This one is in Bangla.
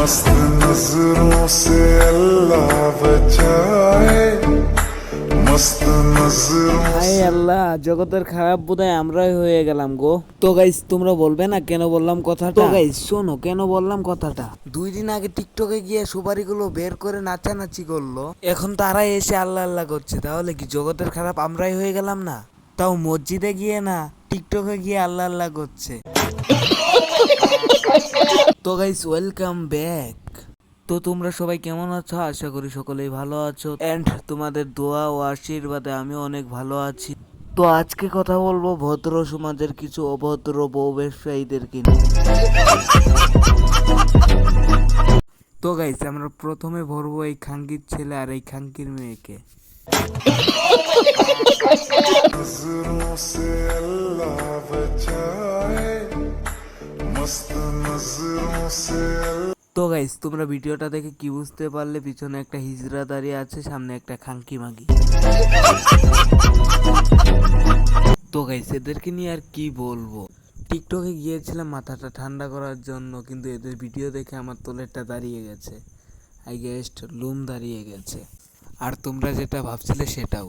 मस्त नजरों से अल्लाह बचाए मस्त नजरों হাই আল্লাহ, জগতের খারাপ বোধহয় আমরাই হয়ে গেলাম গো। তো গাইস, তোমরা বলবে না কেন বললাম কথাটা? তো গাইস শোনো, কেন বললাম কথাটা। 2 দিন আগে টিকটকে গিয়ে সুপারিগুলো বের করে নাচানাচি করলো, এখন তারাই এসে আল্লাহ আল্লাহ করছে। তাহলে কি জগতের খারাপ আমরাই হয়ে গেলাম না? তাও মসজিদে গিয়ে না, টিকটকে গিয়ে আল্লাহ আল্লাহ করছে। তো গাইস, ওয়েলকাম ব্যাক। তো তোমরা সবাই কেমন আছো? আশা করি সকলেই ভালো আছো, এন্ড তোমাদের দোয়া ও আশীর্বাদে আমি অনেক ভালো আছি। তো আজকে কথা বলবো ভদ্র সমাজের কিছু অভদ্র বউ ব্যবসায়ীদেরকে নিয়ে। তো গাইস, আমরা প্রথমে ভরবো এই খাঙ্কির ছেলে আর এই খাঙ্কির মেয়েকে। नजरों से अल्लाह बचाए मस्त नजरों से তো গাইস, তোমরা ভিডিওটা দেখে কি বুঝতে পারলে? পিছনে একটা হিজড়া দাঁড়িয়ে আছে, সামনে একটা খাঙ্কি মাগি। তো গাইস, এদেরকে নিয়ে আর কি বলবো। টিকটকে গিয়েছিলাম মাথাটা ঠান্ডা করার জন্য, কিন্তু এদের ভিডিও দেখে আমার তোলেরটা দাঁড়িয়ে গেছে। আই গেস্ট লুম দাঁড়িয়ে গেছে। আর তোমরা যেটা ভাবছিলে সেটাও।